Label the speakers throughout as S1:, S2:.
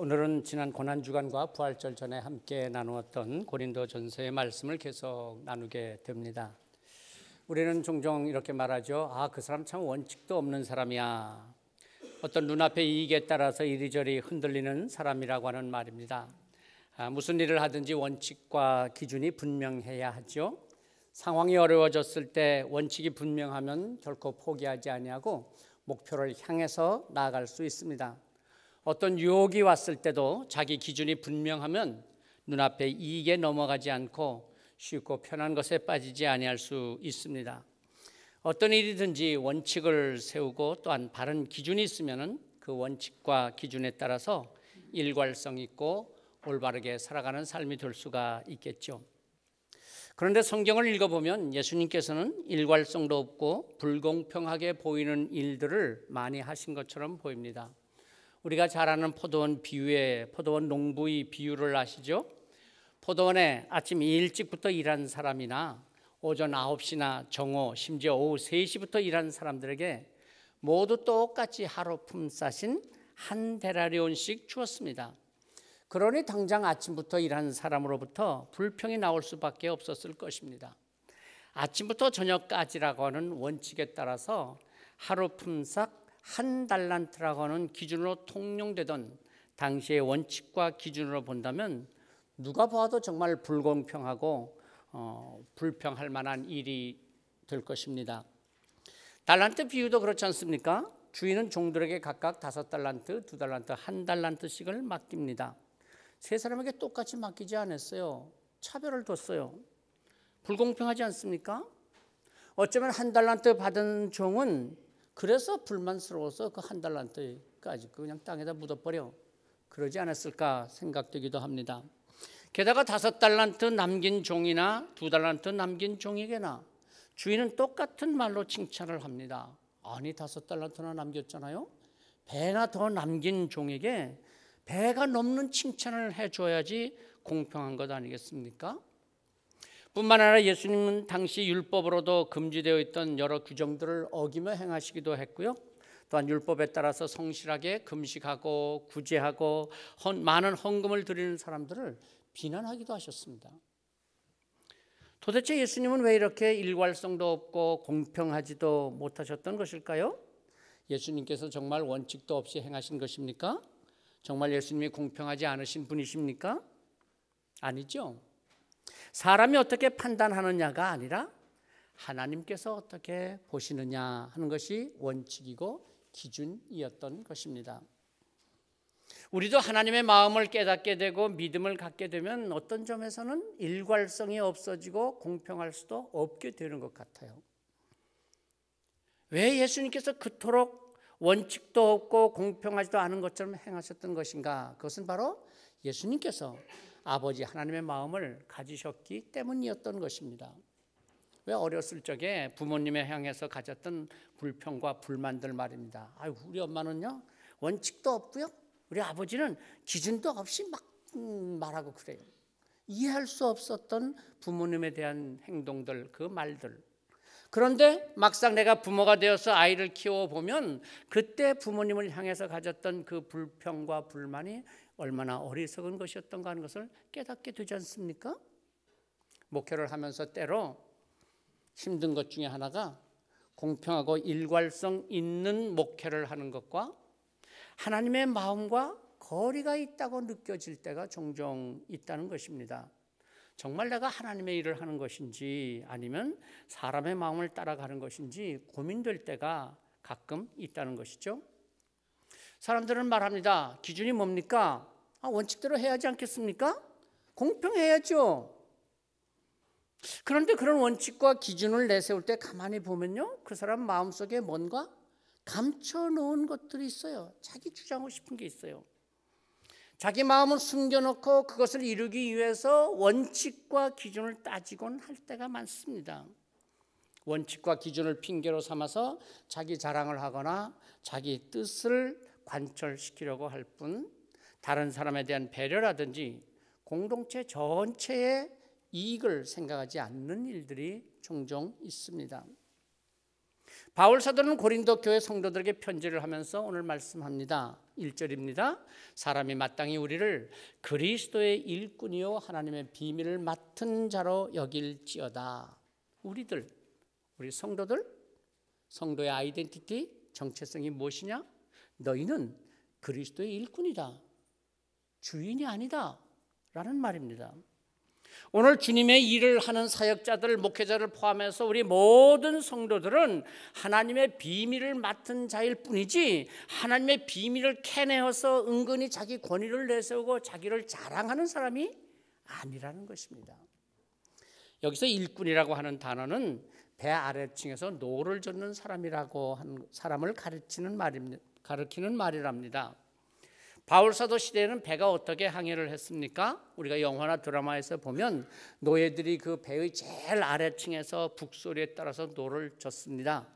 S1: 오늘은 지난 고난주간과 부활절 전에 함께 나누었던 고린도전서의 말씀을 계속 나누게 됩니다. 우리는 종종 이렇게 말하죠. 그 사람 참 원칙도 없는 사람이야. 어떤 눈앞의 이익에 따라서 이리저리 흔들리는 사람이라고 하는 말입니다. 무슨 일을 하든지 원칙과 기준이 분명해야 하죠. 상황이 어려워졌을 때 원칙이 분명하면 결코 포기하지 아니하고 목표를 향해서 나아갈 수 있습니다. 어떤 유혹이 왔을 때도 자기 기준이 분명하면 눈앞의 이익에 넘어가지 않고 쉽고 편한 것에 빠지지 아니할 수 있습니다. 어떤 일이든지 원칙을 세우고 또한 바른 기준이 있으면 그 원칙과 기준에 따라서 일관성 있고 올바르게 살아가는 삶이 될 수가 있겠죠. 그런데 성경을 읽어보면 예수님께서는 일관성도 없고 불공평하게 보이는 일들을 많이 하신 것처럼 보입니다. 우리가 잘 아는 포도원 비유의 포도원 농부의 비유를 아시죠? 포도원에 아침 일찍부터 일한 사람이나 오전 9시나 정오 심지어 오후 3시부터 일한 사람들에게 모두 똑같이 하루 품삯인 한 데나리온씩 주었습니다. 그러니 당장 아침부터 일한 사람으로부터 불평이 나올 수밖에 없었을 것입니다. 아침부터 저녁까지라고 하는 원칙에 따라서 하루 품삯 한 달란트라고 하는 기준으로 통용되던 당시의 원칙과 기준으로 본다면 누가 봐도 정말 불공평하고 불평할 만한 일이 될 것입니다. 달란트 비유도 그렇지 않습니까? 주인은 종들에게 각각 5달란트, 2달란트, 1달란트씩을 맡깁니다. 세 사람에게 똑같이 맡기지 않았어요. 차별을 뒀어요. 불공평하지 않습니까? 어쩌면 1달란트 받은 종은 그래서 불만스러워서 그 1달란트까지 그냥 땅에다 묻어버려 그러지 않았을까 생각되기도 합니다. 게다가 5달란트 남긴 종이나 2달란트 남긴 종에게나 주인은 똑같은 말로 칭찬을 합니다. 아니 5달란트나 남겼잖아요. 배나 더 남긴 종에게 배가 넘는 칭찬을 해줘야지 공평한 것 아니겠습니까? 뿐만 아니라 예수님은 당시 율법으로도 금지되어 있던 여러 규정들을 어기며 행하시기도 했고요. 또한 율법에 따라서 성실하게 금식하고 구제하고 많은 헌금을 드리는 사람들을 비난하기도 하셨습니다. 도대체 예수님은 왜 이렇게 일관성도 없고 공평하지도 못하셨던 것일까요? 예수님께서 정말 원칙도 없이 행하신 것입니까? 정말 예수님이 공평하지 않으신 분이십니까? 아니죠. 사람이 어떻게 판단하느냐가 아니라 하나님께서 어떻게 보시느냐 하는 것이 원칙이고 기준이었던 것입니다. 우리도 하나님의 마음을 깨닫게 되고 믿음을 갖게 되면 어떤 점에서는 일관성이 없어지고 공평할 수도 없게 되는 것 같아요. 왜 예수님께서 그토록 원칙도 없고 공평하지도 않은 것처럼 행하셨던 것인가? 그것은 바로 예수님께서 아버지 하나님의 마음을 가지셨기 때문이었던 것입니다. 왜 어렸을 적에 부모님에 향해서 가졌던 불평과 불만들 말입니다. 우리 엄마는요 원칙도 없고요. 우리 아버지는 기준도 없이 막 말하고 그래요. 이해할 수 없었던 부모님에 대한 행동들, 그 말들. 그런데 막상 내가 부모가 되어서 아이를 키워보면 그때 부모님을 향해서 가졌던 그 불평과 불만이 얼마나 어리석은 것이었던가 하는 것을 깨닫게 되지 않습니까? 목회를 하면서 때로 힘든 것 중에 하나가 공평하고 일관성 있는 목회를 하는 것과 하나님의 마음과 거리가 있다고 느껴질 때가 종종 있다는 것입니다. 정말 내가 하나님의 일을 하는 것인지 아니면 사람의 마음을 따라가는 것인지 고민될 때가 가끔 있다는 것이죠. 사람들은 말합니다. 기준이 뭡니까? 원칙대로 해야 하지 않겠습니까? 공평해야죠. 그런데 그런 원칙과 기준을 내세울 때 가만히 보면요, 그 사람 마음속에 뭔가 감춰놓은 것들이 있어요. 자기 주장하고 싶은 게 있어요. 자기 마음을 숨겨놓고 그것을 이루기 위해서 원칙과 기준을 따지곤 할 때가 많습니다. 원칙과 기준을 핑계로 삼아서 자기 자랑을 하거나 자기 뜻을 관철시키려고 할 뿐 다른 사람에 대한 배려라든지 공동체 전체의 이익을 생각하지 않는 일들이 종종 있습니다. 바울 사도는 고린도 교회 성도들에게 편지를 하면서 오늘 말씀합니다. 1절입니다. 사람이 마땅히 우리를 그리스도의 일꾼이요 하나님의 비밀을 맡은 자로 여길지어다. 우리들, 우리 성도들, 성도의 아이덴티티, 정체성이 무엇이냐? 너희는 그리스도의 일꾼이다. 주인이 아니다. 라는 말입니다. 오늘 주님의 일을 하는 사역자들, 목회자를 포함해서 우리 모든 성도들은 하나님의 비밀을 맡은 자일 뿐이지 하나님의 비밀을 캐내어서 은근히 자기 권위를 내세우고 자기를 자랑하는 사람이 아니라는 것입니다. 여기서 일꾼이라고 하는 단어는 배 아래층에서 노를 젓는 사람이라고 하는 사람을 가리키는 말이랍니다. 바울사도 시대에는 배가 어떻게 항해를 했습니까? 우리가 영화나 드라마에서 보면 노예들이 그 배의 제일 아래층에서 북소리에 따라서 노를 젓습니다.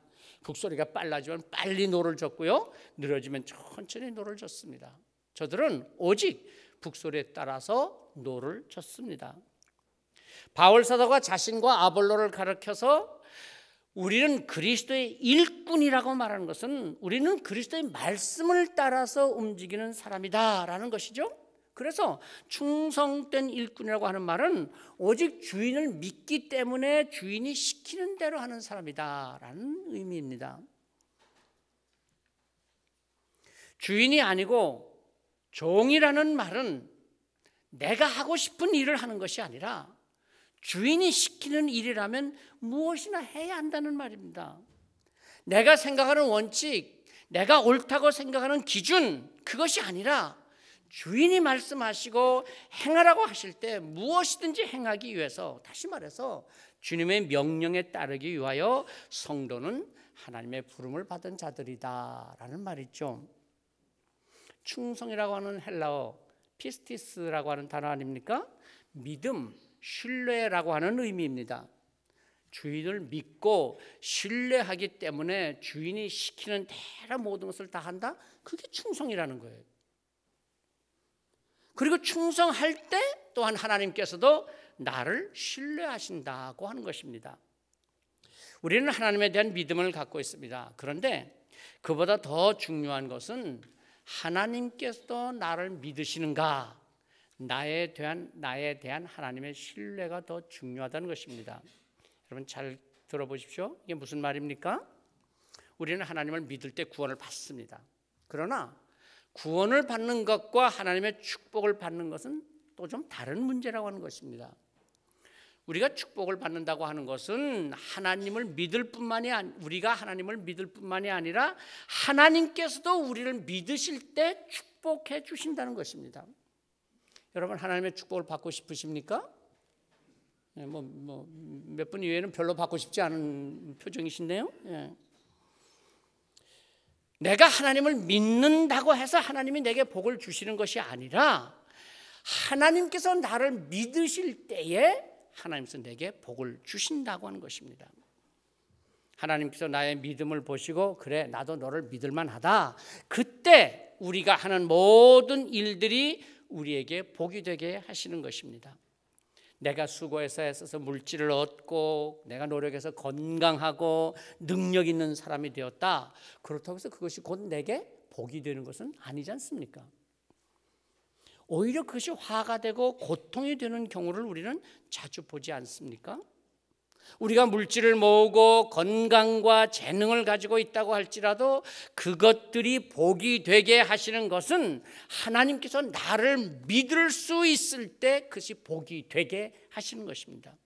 S1: 북소리가 빨라지면 빨리 노를 젓고요, 느려지면 천천히 노를 젓습니다. 저들은 오직 북소리에 따라서 노를 젓습니다. 바울사도가 자신과 아볼로를 가리켜서 우리는 그리스도의 일꾼이라고 말하는 것은 우리는 그리스도의 말씀을 따라서 움직이는 사람이다 라는 것이죠. 그래서 충성된 일꾼이라고 하는 말은 오직 주인을 믿기 때문에 주인이 시키는 대로 하는 사람이다 라는 의미입니다. 주인이 아니고 종이라는 말은 내가 하고 싶은 일을 하는 것이 아니라 주인이 시키는 일이라면 무엇이나 해야 한다는 말입니다. 내가 생각하는 원칙, 내가 옳다고 생각하는 기준, 그것이 아니라 주인이 말씀하시고 행하라고 하실 때 무엇이든지 행하기 위해서, 다시 말해서 주님의 명령에 따르기 위하여 성도는 하나님의 부름을 받은 자들이다 라는 말이죠. 충성이라고 하는 헬라어 피스티스라고 하는 단어 아닙니까? 믿음, 신뢰라고 하는 의미입니다. 주인을 믿고 신뢰하기 때문에 주인이 시키는 대로 모든 것을 다 한다? 그게 충성이라는 거예요. 그리고 충성할 때 또한 하나님께서도 나를 신뢰하신다고 하는 것입니다. 우리는 하나님에 대한 믿음을 갖고 있습니다. 그런데 그보다 더 중요한 것은 하나님께서도 나를 믿으시는가? 나에 대한 하나님의 신뢰가 더 중요하다는 것입니다. 여러분 잘 들어보십시오. 이게 무슨 말입니까? 우리는 하나님을 믿을 때 구원을 받습니다. 그러나 구원을 받는 것과 하나님의 축복을 받는 것은 또 좀 다른 문제라고 하는 것입니다. 우리가 축복을 받는다고 하는 것은 하나님을 믿을 뿐만이 우리가 하나님을 믿을 뿐만이 아니라 하나님께서도 우리를 믿으실 때 축복해 주신다는 것입니다. 여러분 하나님의 축복을 받고 싶으십니까? 몇 분 이외에는 별로 받고 싶지 않은 표정이신데요. 예. 내가 하나님을 믿는다고 해서 하나님이 내게 복을 주시는 것이 아니라 하나님께서 나를 믿으실 때에 하나님께서 내게 복을 주신다고 하는 것입니다. 하나님께서 나의 믿음을 보시고 그래 나도 너를 믿을 만하다. 그때 우리가 하는 모든 일들이 우리에게 복이 되게 하시는 것입니다. 내가 수고해서 애써서 물질을 얻고 내가 노력해서 건강하고 능력 있는 사람이 되었다. 그렇다고 해서 그것이 곧 내게 복이 되는 것은 아니지 않습니까? 오히려 그것이 화가 되고 고통이 되는 경우를 우리는 자주 보지 않습니까? 우리가 물질을 모으고 건강과 재능을 가지고 있다고 할지라도 그것들이 복이 되게 하시는 것은 하나님께서 나를 믿을 수 있을 때 그것이 복이 되게 하시는 것입니다.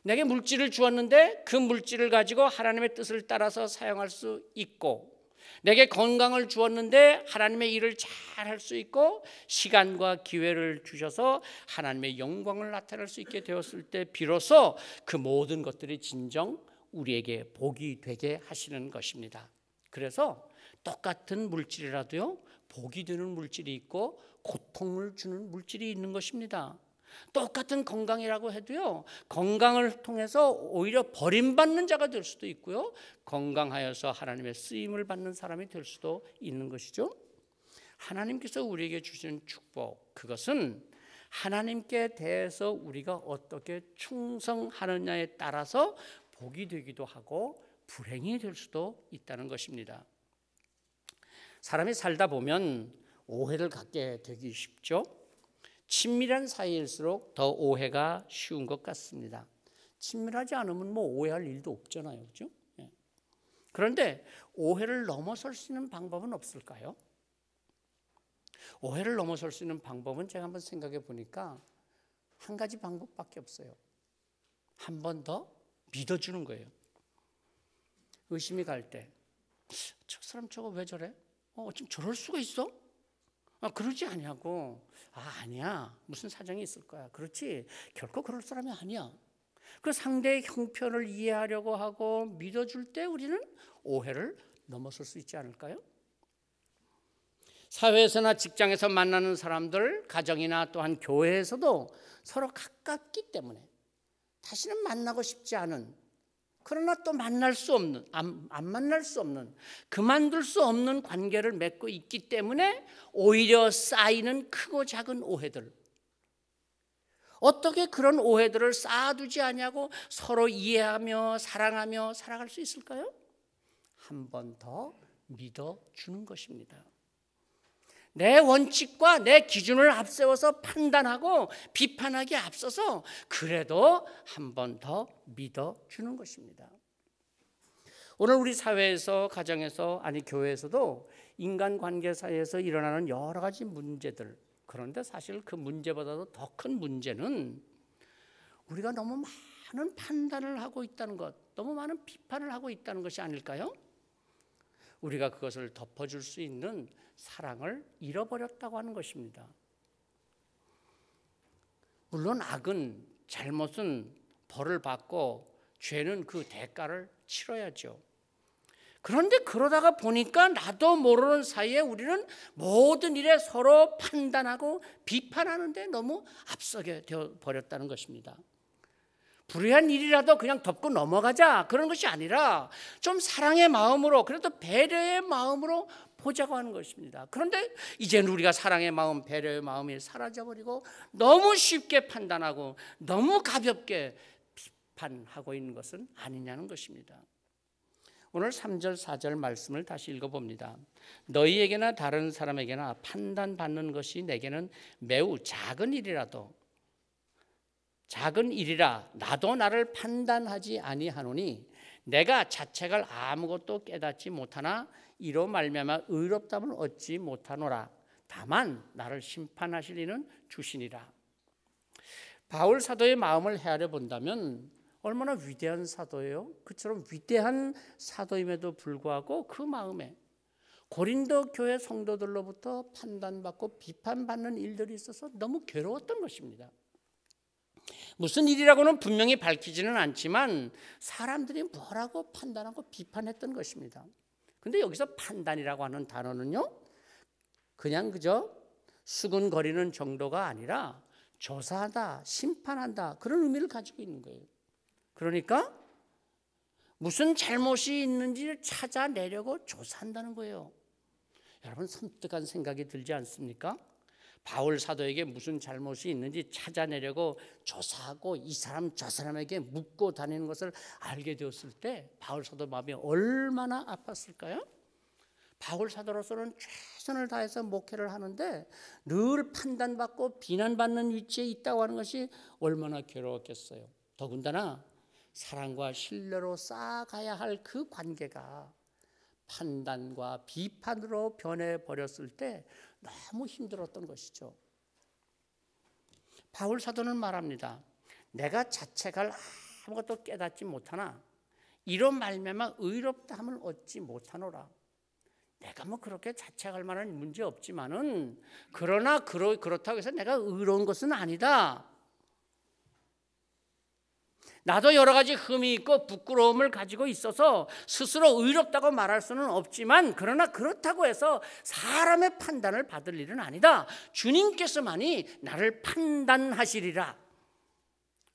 S1: 내게 물질을 주었는데 그 물질을 가지고 하나님의 뜻을 따라서 사용할 수 있고, 내게 건강을 주었는데 하나님의 일을 잘 할 수 있고 시간과 기회를 주셔서 하나님의 영광을 나타낼 수 있게 되었을 때 비로소 그 모든 것들이 진정 우리에게 복이 되게 하시는 것입니다. 그래서 똑같은 물질이라도요, 복이 되는 물질이 있고 고통을 주는 물질이 있는 것입니다. 똑같은 건강이라고 해도요, 건강을 통해서 오히려 버림받는 자가 될 수도 있고요, 건강하여서 하나님의 쓰임을 받는 사람이 될 수도 있는 것이죠. 하나님께서 우리에게 주시는 축복, 그것은 하나님께 대해서 우리가 어떻게 충성하느냐에 따라서 복이 되기도 하고 불행이 될 수도 있다는 것입니다. 사람이 살다 보면 오해를 갖게 되기 쉽죠. 친밀한 사이일수록 더 오해가 쉬운 것 같습니다. 친밀하지 않으면 뭐 오해할 일도 없잖아요, 그렇죠? 그런데 오해를 넘어설 수 있는 방법은 없을까요? 오해를 넘어설 수 있는 방법은 제가 한번 생각해 보니까 한 가지 방법밖에 없어요. 한 번 더 믿어주는 거예요. 의심이 갈 때, 저 사람 저거 왜 저래? 어쩜 저럴 수가 있어? 그러지 아니하고, 아니야, 무슨 사정이 있을 거야. 그렇지, 결코 그럴 사람이 아니야. 그 상대의 형편을 이해하려고 하고 믿어줄 때 우리는 오해를 넘어설 수 있지 않을까요? 사회에서나 직장에서 만나는 사람들, 가정이나 또한 교회에서도 서로 가깝기 때문에 다시는 만나고 싶지 않은, 그러나 또 만날 수 없는, 안 만날 수 없는, 그만둘 수 없는 관계를 맺고 있기 때문에 오히려 쌓이는 크고 작은 오해들, 어떻게 그런 오해들을 쌓아두지 않냐고 서로 이해하며 사랑하며 살아갈 수 있을까요? 한 번 더 믿어주는 것입니다. 내 원칙과 내 기준을 앞세워서 판단하고 비판하기에 앞서서 그래도 한 번 더 믿어주는 것입니다. 오늘 우리 사회에서, 가정에서, 아니 교회에서도 인간관계 사이에서 일어나는 여러 가지 문제들, 그런데 사실 그 문제보다도 더 큰 문제는 우리가 너무 많은 판단을 하고 있다는 것, 너무 많은 비판을 하고 있다는 것이 아닐까요? 우리가 그것을 덮어줄 수 있는 사랑을 잃어버렸다고 하는 것입니다. 물론 악은, 잘못은 벌을 받고 죄는 그 대가를 치러야죠. 그런데 그러다가 보니까 나도 모르는 사이에 우리는 모든 일에 서로 판단하고 비판하는데 너무 앞서게 되어 버렸다는 것입니다. 불의한 일이라도 그냥 덮고 넘어가자, 그런 것이 아니라 좀 사랑의 마음으로, 그래도 배려의 마음으로 보자고 하는 것입니다. 그런데 이제는 우리가 사랑의 마음, 배려의 마음이 사라져버리고 너무 쉽게 판단하고 너무 가볍게 비판하고 있는 것은 아니냐는 것입니다. 오늘 3절 4절 말씀을 다시 읽어봅니다. 너희에게나 다른 사람에게나 판단받는 것이 내게는 매우 작은 일이라 나도 나를 판단하지 아니하노니 내가 자책할 아무것도 깨닫지 못하나 이로 말미암아 의롭다함을 얻지 못하노라. 다만 나를 심판하실 이는 주시니라. 바울 사도의 마음을 헤아려 본다면 얼마나 위대한 사도예요. 그처럼 위대한 사도임에도 불구하고 그 마음에 고린도 교회 성도들로부터 판단받고 비판받는 일들이 있어서 너무 괴로웠던 것입니다. 무슨 일이라고는 분명히 밝히지는 않지만 사람들이 뭐라고 판단하고 비판했던 것입니다. 그런데 여기서 판단이라고 하는 단어는요, 그냥 그저 수근거리는 정도가 아니라 조사하다, 심판한다, 그런 의미를 가지고 있는 거예요. 그러니까 무슨 잘못이 있는지를 찾아내려고 조사한다는 거예요. 여러분, 섬뜩한 생각이 들지 않습니까? 바울 사도에게 무슨 잘못이 있는지 찾아내려고 조사하고 이 사람 저 사람에게 묻고 다니는 것을 알게 되었을 때 바울 사도 마음이 얼마나 아팠을까요? 바울 사도로서는 최선을 다해서 목회를 하는데 늘 판단받고 비난받는 위치에 있다고 하는 것이 얼마나 괴로웠겠어요. 더군다나 사랑과 신뢰로 쌓아가야 할 그 관계가 판단과 비판으로 변해버렸을 때 너무 힘들었던 것이죠. 바울 사도는 말합니다. 내가 자책할 아무것도 깨닫지 못하나 이로 말미암아 의롭다함을 얻지 못하노라. 내가 뭐 그렇게 자책할 만한 문제 없지만은 그러나 그렇다고 해서 내가 의로운 것은 아니다. 나도 여러 가지 흠이 있고 부끄러움을 가지고 있어서 스스로 의롭다고 말할 수는 없지만 그러나 그렇다고 해서 사람의 판단을 받을 일은 아니다. 주님께서만이 나를 판단하시리라.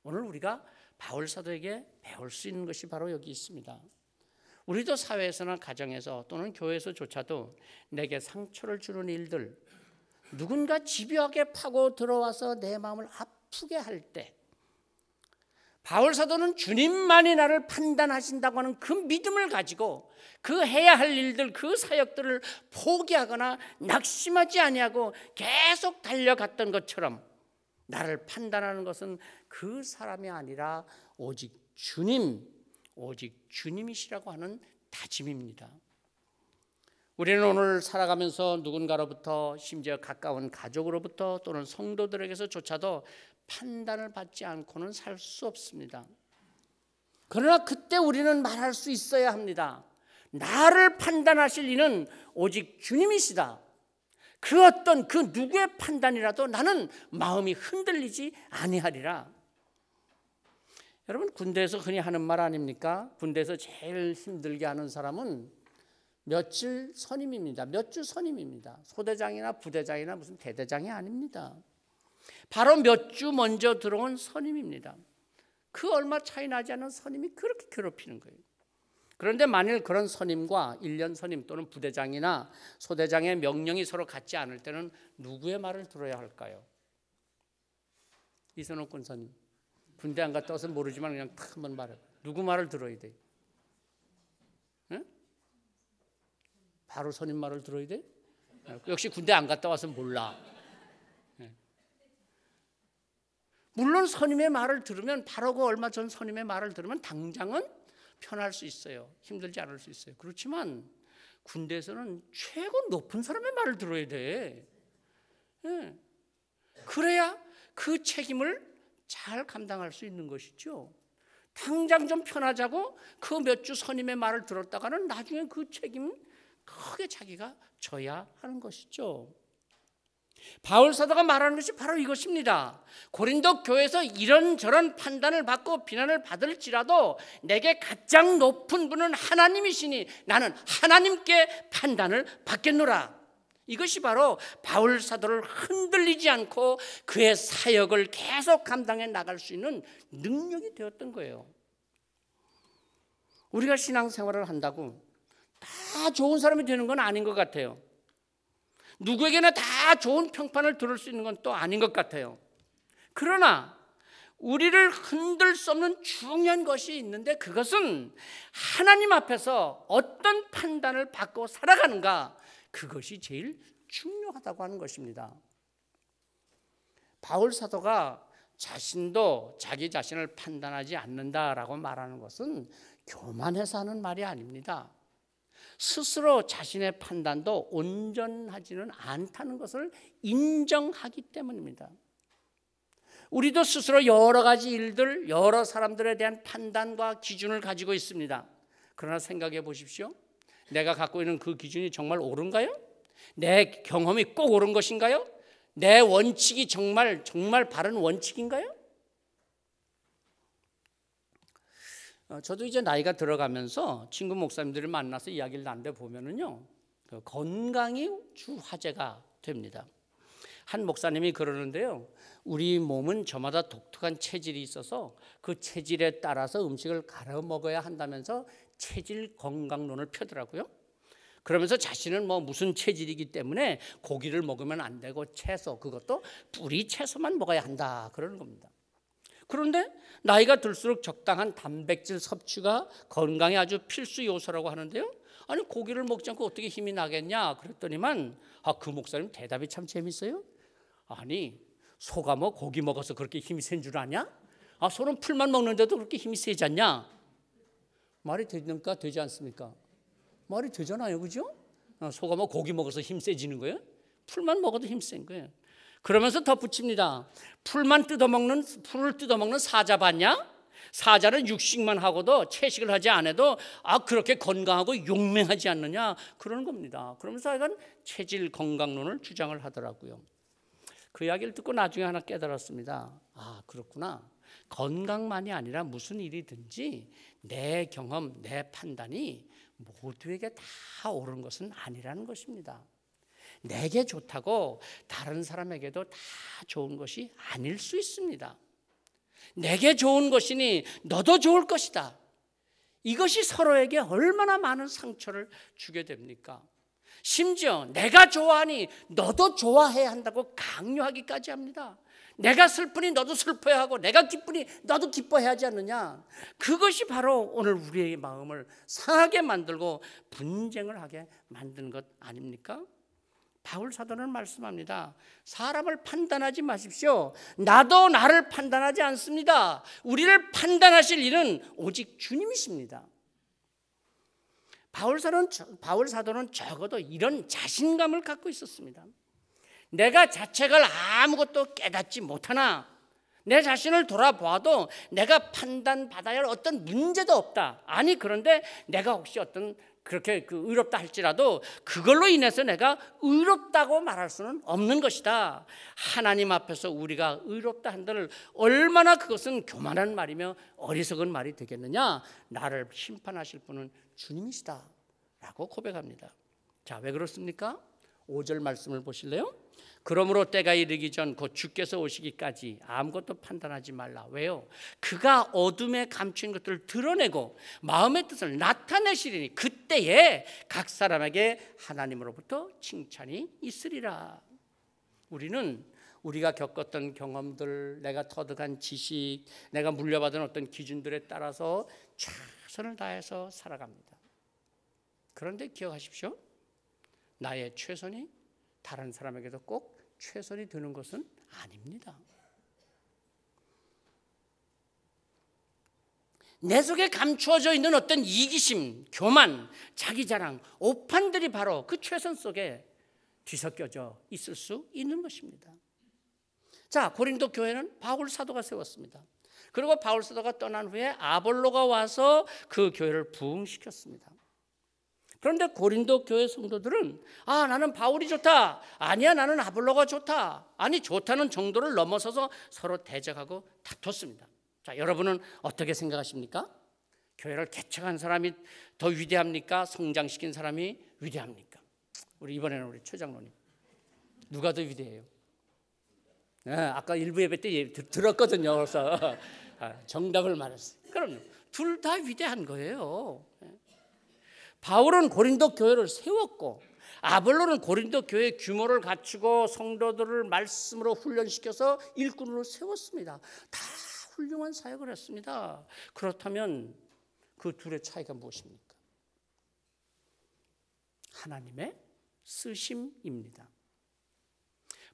S1: 오늘 우리가 바울 사도에게 배울 수 있는 것이 바로 여기 있습니다. 우리도 사회에서나 가정에서 또는 교회에서조차도 내게 상처를 주는 일들, 누군가 집요하게 파고 들어와서 내 마음을 아프게 할 때 바울 사도는 주님만이 나를 판단하신다고 하는 그 믿음을 가지고 그 해야 할 일들, 그 사역들을 포기하거나 낙심하지 아니하고 계속 달려갔던 것처럼 나를 판단하는 것은 그 사람이 아니라 오직 주님이시라고 하는 다짐입니다. 우리는 오늘 살아가면서 누군가로부터, 심지어 가까운 가족으로부터 또는 성도들에게서조차도 판단을 받지 않고는 살 수 없습니다. 그러나 그때 우리는 말할 수 있어야 합니다. 나를 판단하실 이는 오직 주님이시다. 그 어떤 그 누구의 판단이라도 나는 마음이 흔들리지 아니하리라. 여러분, 군대에서 흔히 하는 말 아닙니까? 군대에서 제일 힘들게 하는 사람은 며칠 선임입니다. 몇 주 선임입니다. 소대장이나 부대장이나 무슨 대대장이 아닙니다. 바로 몇 주 먼저 들어온 선임입니다. 그 얼마 차이 나지 않은 선임이 그렇게 괴롭히는 거예요. 그런데 만일 그런 선임과 1년 선임 또는 부대장이나 소대장의 명령이 서로 같지 않을 때는 누구의 말을 들어야 할까요? 이선옥 군사님, 군대 안 갔다 와서 모르지만 그냥 탁 한번 말해. 누구 말을 들어야 돼? 응? 바로 선임 말을 들어야 돼? 역시 군대 안 갔다 와서 몰라. 물론 선임의 말을 들으면, 바로 그 얼마 전 선임의 말을 들으면 당장은 편할 수 있어요. 힘들지 않을 수 있어요. 그렇지만 군대에서는 최고 높은 사람의 말을 들어야 돼. 그래야 그 책임을 잘 감당할 수 있는 것이죠. 당장 좀 편하자고 그 몇 주 선임의 말을 들었다가는 나중에 그 책임 크게 자기가 져야 하는 것이죠. 바울 사도가 말하는 것이 바로 이것입니다. 고린도 교회에서 이런저런 판단을 받고 비난을 받을지라도 내게 가장 높은 분은 하나님이시니 나는 하나님께 판단을 받겠노라. 이것이 바로 바울 사도를 흔들리지 않고 그의 사역을 계속 감당해 나갈 수 있는 능력이 되었던 거예요. 우리가 신앙생활을 한다고 다 좋은 사람이 되는 건 아닌 것 같아요. 누구에게나 다 좋은 평판을 들을 수 있는 건 또 아닌 것 같아요. 그러나 우리를 흔들 수 없는 중요한 것이 있는데, 그것은 하나님 앞에서 어떤 판단을 받고 살아가는가, 그것이 제일 중요하다고 하는 것입니다. 바울 사도가 자신도 자기 자신을 판단하지 않는다라고 말하는 것은 교만해서 하는 말이 아닙니다. 스스로 자신의 판단도 온전하지는 않다는 것을 인정하기 때문입니다. 우리도 스스로 여러 가지 일들, 여러 사람들에 대한 판단과 기준을 가지고 있습니다. 그러나 생각해 보십시오. 내가 갖고 있는 그 기준이 정말 옳은가요? 내 경험이 꼭 옳은 것인가요? 내 원칙이 정말 바른 원칙인가요? 저도 이제 나이가 들어가면서 친구 목사님들을 만나서 이야기를 나누는데 보면은요, 건강이 주 화제가 됩니다. 한 목사님이 그러는데요, 우리 몸은 저마다 독특한 체질이 있어서 그 체질에 따라서 음식을 갈아 먹어야 한다면서 체질 건강론을 펴더라고요. 그러면서 자신은 무슨 체질이기 때문에 고기를 먹으면 안 되고 채소, 그것도 뿌리 채소만 먹어야 한다, 그러는 겁니다. 그런데 나이가 들수록 적당한 단백질 섭취가 건강에 아주 필수 요소라고 하는데요, 아니 고기를 먹지 않고 어떻게 힘이 나겠냐 그랬더니만, 그 목사님 대답이 참 재밌어요. 아니 소가 고기 먹어서 그렇게 힘이 센 줄 아냐? 소는 풀만 먹는데도 그렇게 힘이 세지 않냐? 말이 되니까 되지 않습니까? 말이 되잖아요, 그죠? 소가 고기 먹어서 힘 세지는 거예요? 풀만 먹어도 힘 센 거예요. 그러면서 덧붙입니다. 풀을 뜯어먹는 사자 봤냐? 사자는 육식만 하고도 채식을 하지 않아도 그렇게 건강하고 용맹하지 않느냐, 그러는 겁니다. 그러면서 약간 체질 건강론을 주장을 하더라고요. 그 이야기를 듣고 나중에 하나 깨달았습니다. 그렇구나. 건강만이 아니라 무슨 일이든지 내 경험, 내 판단이 모두에게 다 옳은 것은 아니라는 것입니다. 내게 좋다고 다른 사람에게도 다 좋은 것이 아닐 수 있습니다. 내게 좋은 것이니 너도 좋을 것이다. 이것이 서로에게 얼마나 많은 상처를 주게 됩니까? 심지어 내가 좋아하니 너도 좋아해야 한다고 강요하기까지 합니다. 내가 슬프니 너도 슬퍼야 하고 내가 기쁘니 너도 기뻐해야 하지 않느냐. 그것이 바로 오늘 우리의 마음을 상하게 만들고 분쟁을 하게 만드는 것 아닙니까? 바울 사도는 말씀합니다. 사람을 판단하지 마십시오. 나도 나를 판단하지 않습니다. 우리를 판단하실 일은 오직 주님이십니다. 바울 사도는 적어도 이런 자신감을 갖고 있었습니다. 내가 자책을 아무것도 깨닫지 못하나 내 자신을 돌아보아도 내가 판단받아야 할 어떤 문제도 없다. 아니 그런데 내가 혹시 어떤 그렇게 의롭다 할지라도 그걸로 인해서 내가 의롭다고 말할 수는 없는 것이다. 하나님 앞에서 우리가 의롭다 한들 얼마나 그것은 교만한 말이며 어리석은 말이 되겠느냐. 나를 심판하실 분은 주님이시다 라고 고백합니다. 자, 왜 그렇습니까? 5절 말씀을 보실래요? 그러므로 때가 이르기 전 곧 주께서 오시기까지 아무것도 판단하지 말라. 왜요? 그가 어둠에 감춘 것들을 드러내고 마음의 뜻을 나타내시리니 그때에 각 사람에게 하나님으로부터 칭찬이 있으리라. 우리는 우리가 겪었던 경험들, 내가 터득한 지식, 내가 물려받은 어떤 기준들에 따라서 최선을 다해서 살아갑니다. 그런데 기억하십시오. 나의 최선이 다른 사람에게도 꼭 최선이 되는 것은 아닙니다. 내 속에 감추어져 있는 어떤 이기심, 교만, 자기자랑, 오판들이 바로 그 최선 속에 뒤섞여져 있을 수 있는 것입니다. 자, 고린도 교회는 바울 사도가 세웠습니다. 그리고 바울 사도가 떠난 후에 아볼로가 와서 그 교회를 부흥시켰습니다. 그런데 고린도 교회 성도들은 나는 바울이 좋다. 아니야, 나는 아볼로가 좋다. 아니, 좋다는 정도를 넘어서서 서로 대적하고 다퉜습니다. 자, 여러분은 어떻게 생각하십니까? 교회를 개척한 사람이 더 위대합니까? 성장시킨 사람이 위대합니까? 이번에는 우리 최 장로님 누가 더 위대해요? 네, 아까 일부 예배 때 들었거든요. 그래서 정답을 말했어요. 그럼요, 둘 다 위대한 거예요. 바울은 고린도 교회를 세웠고 아볼로는 고린도 교회의 규모를 갖추고 성도들을 말씀으로 훈련시켜서 일꾼으로 세웠습니다. 다 훌륭한 사역을 했습니다. 그렇다면 그 둘의 차이가 무엇입니까? 하나님의 쓰심입니다.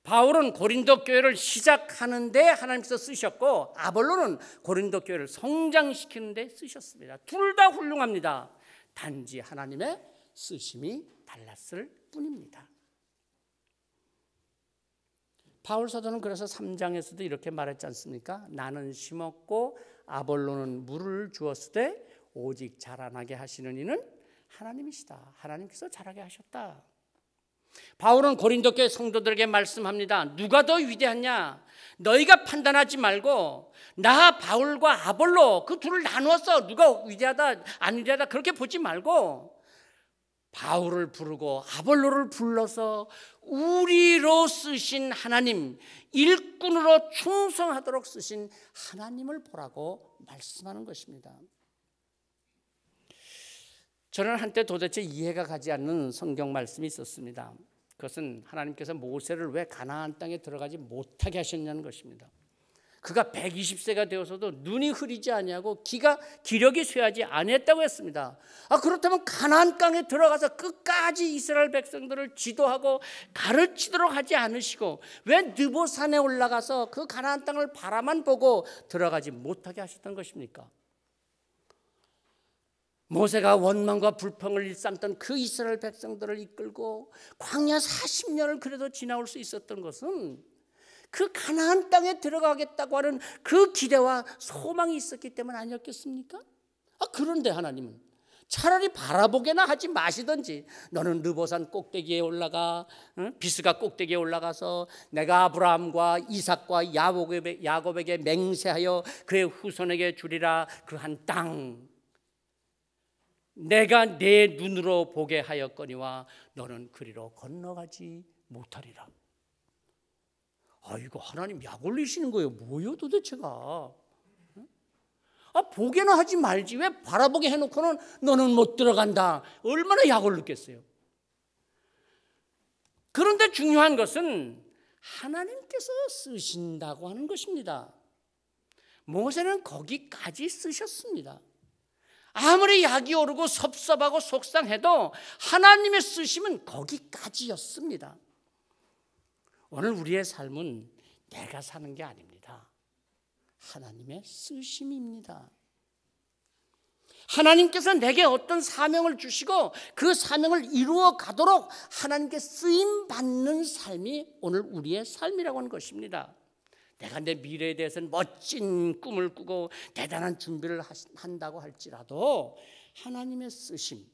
S1: 바울은 고린도 교회를 시작하는데 하나님께서 쓰셨고 아볼로는 고린도 교회를 성장시키는데 쓰셨습니다. 둘 다 훌륭합니다. 단지 하나님의 쓰심이 달랐을 뿐입니다. 바울 사도는 그래서 3장에서도 이렇게 말했지 않습니까? 나는 심었고 아볼로는 물을 주었으되 오직 자라나게 하시는 이는 하나님이시다. 하나님께서 자라게 하셨다. 바울은 고린도 교회 성도들에게 말씀합니다. 누가 더 위대하냐? 너희가 판단하지 말고 나 바울과 아볼로 그 둘을 나누어서 누가 위대하다 안 위대하다 그렇게 보지 말고 바울을 부르고 아볼로를 불러서 우리로 쓰신 하나님, 일꾼으로 충성하도록 쓰신 하나님을 보라고 말씀하는 것입니다. 저는 한때 도대체 이해가 가지 않는 성경 말씀이 있었습니다. 그것은 하나님께서 모세를 왜 가나안 땅에 들어가지 못하게 하셨냐는 것입니다. 그가 120세가 되어서도 눈이 흐리지 아니하고 기력이 쇠하지 아니했다고 했습니다. 그렇다면 가나안 땅에 들어가서 끝까지 이스라엘 백성들을 지도하고 가르치도록 하지 않으시고 왜 느보산에 올라가서 그 가나안 땅을 바라만 보고 들어가지 못하게 하셨던 것입니까? 모세가 원망과 불평을 일삼던 그 이스라엘 백성들을 이끌고 광야 40년을 그래도 지나올 수 있었던 것은 그 가나안 땅에 들어가겠다고 하는 그 기대와 소망이 있었기 때문 아니었겠습니까? 그런데 하나님은 차라리 바라보게나 하지 마시던지 너는 느보산 꼭대기에 올라가 비스가 꼭대기에 올라가서 내가 아브라함과 이삭과 야곱에게 맹세하여 그의 후손에게 주리라 그 한 땅 내가 내 눈으로 보게 하였거니와 너는 그리로 건너가지 못하리라. 이거 하나님 약 올리시는 거예요. 뭐예요 도대체가? 보게나 하지 말지 왜 바라보게 해놓고는 너는 못 들어간다. 얼마나 약 올렸겠어요. 그런데 중요한 것은 하나님께서 쓰신다고 하는 것입니다. 모세는 거기까지 쓰셨습니다. 아무리 약이 오르고 섭섭하고 속상해도 하나님의 쓰심은 거기까지였습니다. 오늘 우리의 삶은 내가 사는 게 아닙니다. 하나님의 쓰심입니다. 하나님께서 내게 어떤 사명을 주시고 그 사명을 이루어 가도록 하나님께 쓰임받는 삶이 오늘 우리의 삶이라고 하는 것입니다. 내가 내 미래에 대해서는 멋진 꿈을 꾸고 대단한 준비를 한다고 할지라도 하나님의 쓰심,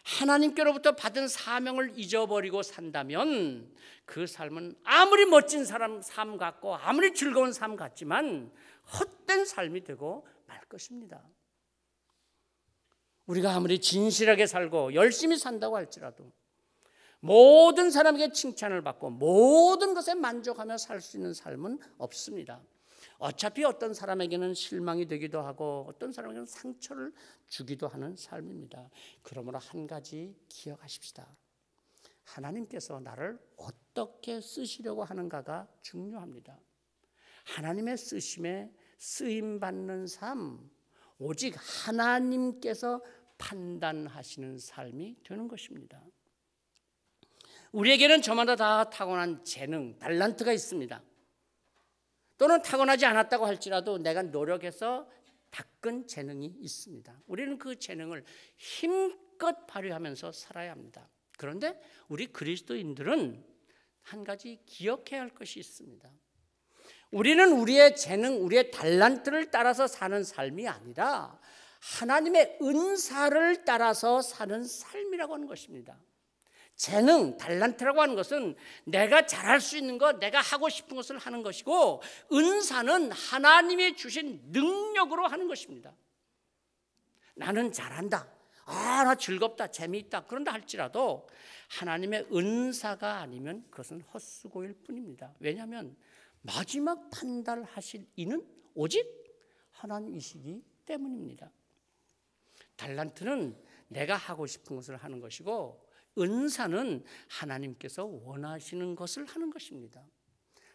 S1: 하나님께로부터 받은 사명을 잊어버리고 산다면 그 삶은 아무리 멋진 삶 같고 아무리 즐거운 삶 같지만 헛된 삶이 되고 말 것입니다. 우리가 아무리 진실하게 살고 열심히 산다고 할지라도 모든 사람에게 칭찬을 받고 모든 것에 만족하며 살 수 있는 삶은 없습니다. 어차피 어떤 사람에게는 실망이 되기도 하고 어떤 사람에게는 상처를 주기도 하는 삶입니다. 그러므로 한 가지 기억하십시다. 하나님께서 나를 어떻게 쓰시려고 하는가가 중요합니다. 하나님의 쓰심에 쓰임받는 삶, 오직 하나님께서 판단하시는 삶이 되는 것입니다. 우리에게는 저마다 다 타고난 재능, 달란트가 있습니다. 또는 타고나지 않았다고 할지라도 내가 노력해서 닦은 재능이 있습니다. 우리는 그 재능을 힘껏 발휘하면서 살아야 합니다. 그런데 우리 그리스도인들은 한 가지 기억해야 할 것이 있습니다. 우리는 우리의 재능, 우리의 달란트를 따라서 사는 삶이 아니라 하나님의 은사를 따라서 사는 삶이라고 하는 것입니다. 재능, 달란트라고 하는 것은 내가 잘할 수 있는 것, 내가 하고 싶은 것을 하는 것이고, 은사는 하나님이 주신 능력으로 하는 것입니다. 나는 잘한다, 나 즐겁다, 재미있다, 그런다 할지라도 하나님의 은사가 아니면 그것은 헛수고일 뿐입니다. 왜냐하면 마지막 판단하실 이는 오직 하나님이시기 때문입니다. 달란트는 내가 하고 싶은 것을 하는 것이고, 은사는 하나님께서 원하시는 것을 하는 것입니다.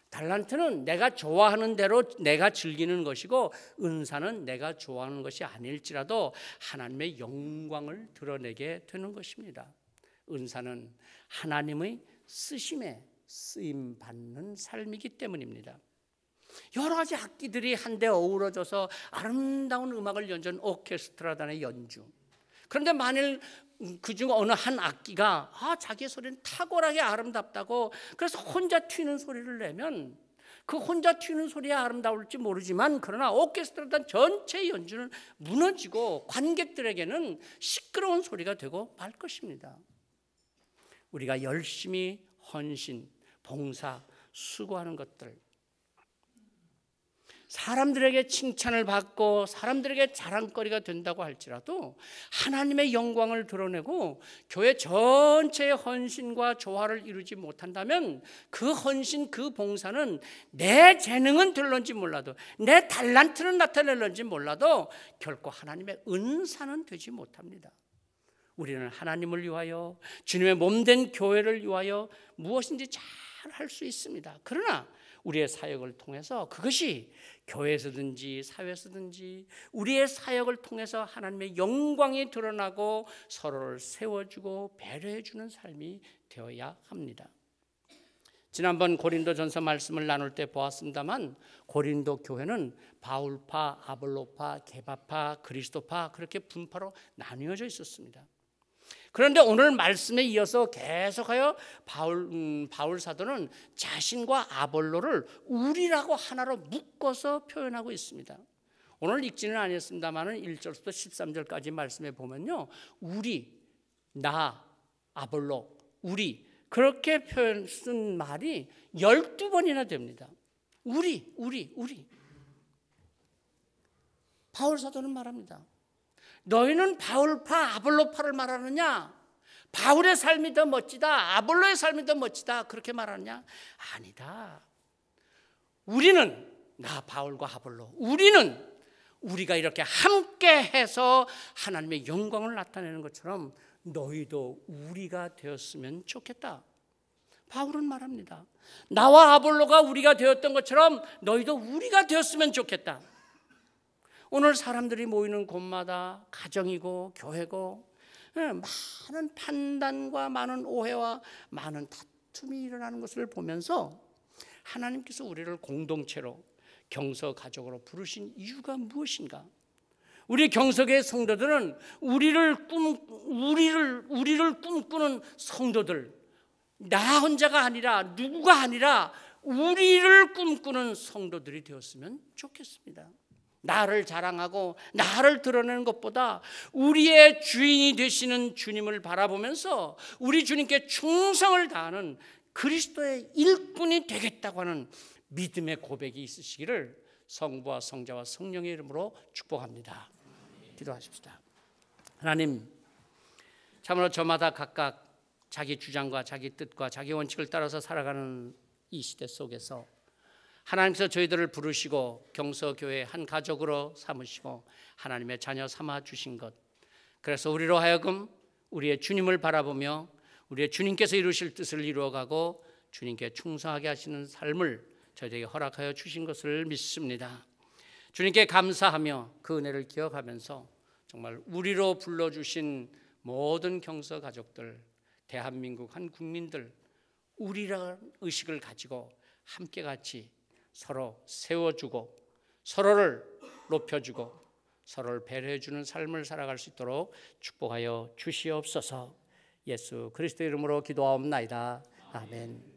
S1: 달란트는 내가 좋아하는 대로 내가 즐기는 것이고, 은사는 내가 좋아하는 것이 아닐지라도 하나님의 영광을 드러내게 되는 것입니다. 은사는 하나님의 쓰심에 쓰임받는 삶이기 때문입니다. 여러 가지 악기들이 한데 어우러져서 아름다운 음악을 연주하는 오케스트라단의 연주. 그런데 만일 그중 어느 한 악기가 자기의 소리는 탁월하게 아름답다고 그래서 혼자 튀는 소리를 내면 그 혼자 튀는 소리가 아름다울지 모르지만, 그러나 오케스트라단 전체의 연주는 무너지고 관객들에게는 시끄러운 소리가 되고 말 것입니다. 우리가 열심히 헌신, 봉사, 수고하는 것들, 사람들에게 칭찬을 받고 사람들에게 자랑거리가 된다고 할지라도 하나님의 영광을 드러내고 교회 전체의 헌신과 조화를 이루지 못한다면 그 헌신, 그 봉사는 내 재능은 될런지 몰라도, 내 달란트는 나타낼런지 몰라도 결코 하나님의 은사는 되지 못합니다. 우리는 하나님을 위하여, 주님의 몸된 교회를 위하여 무엇인지 잘 할 수 있습니다. 그러나 우리의 사역을 통해서, 그것이 교회에서든지 사회에서든지 우리의 사역을 통해서 하나님의 영광이 드러나고 서로를 세워주고 배려해주는 삶이 되어야 합니다. 지난번 고린도전서 말씀을 나눌 때 보았습니다만, 고린도 교회는 바울파, 아볼로파, 게바파, 그리스도파, 그렇게 분파로 나뉘어져 있었습니다. 그런데 오늘 말씀에 이어서 계속하여 바울 사도는 자신과 아볼로를 우리라고 하나로 묶어서 표현하고 있습니다. 오늘 읽지는 않았습니다만 1절부터 13절까지 말씀에 보면요, 우리, 나, 아볼로, 우리, 그렇게 쓴 말이 12번이나 됩니다. 우리. 바울 사도는 말합니다. 너희는 바울파, 아볼로파를 말하느냐? 바울의 삶이 더 멋지다, 아볼로의 삶이 더 멋지다, 그렇게 말하느냐? 아니다. 우리는, 나 바울과 아볼로, 우리가 이렇게 함께해서 하나님의 영광을 나타내는 것처럼 너희도 우리가 되었으면 좋겠다. 바울은 말합니다. 나와 아볼로가 우리가 되었던 것처럼 너희도 우리가 되었으면 좋겠다. 오늘 사람들이 모이는 곳마다 가정이고 교회고 많은 판단과 많은 오해와 많은 다툼이 일어나는 것을 보면서 하나님께서 우리를 공동체로 경서 가족으로 부르신 이유가 무엇인가? 우리 경석의 성도들은 우리를 꿈꾸는 성도들, 나 혼자가 아니라 누구가 아니라 우리를 꿈꾸는 성도들이 되었으면 좋겠습니다. 나를 자랑하고 나를 드러내는 것보다 우리의 주인이 되시는 주님을 바라보면서 우리 주님께 충성을 다하는 그리스도의 일꾼이 되겠다고 하는 믿음의 고백이 있으시기를 성부와 성자와 성령의 이름으로 축복합니다. 기도하십시다. 하나님, 참으로 저마다 각각 자기 주장과 자기 뜻과 자기 원칙을 따라서 살아가는 이 시대 속에서 하나님께서 저희들을 부르시고 경서교회 한 가족으로 삼으시고 하나님의 자녀 삼아 주신 것, 그래서 우리로 하여금 우리의 주님을 바라보며 우리의 주님께서 이루실 뜻을 이루어가고 주님께 충성하게 하시는 삶을 저희에게 허락하여 주신 것을 믿습니다. 주님께 감사하며 그 은혜를 기억하면서 정말 우리로 불러주신 모든 경서 가족들, 대한민국 한 국민들, 우리라는 의식을 가지고 함께 같이 서로 세워주고 서로를 높여주고 서로를 배려해주는 삶을 살아갈 수 있도록 축복하여 주시옵소서. 예수 그리스도 이름으로 기도하옵나이다. 아멘.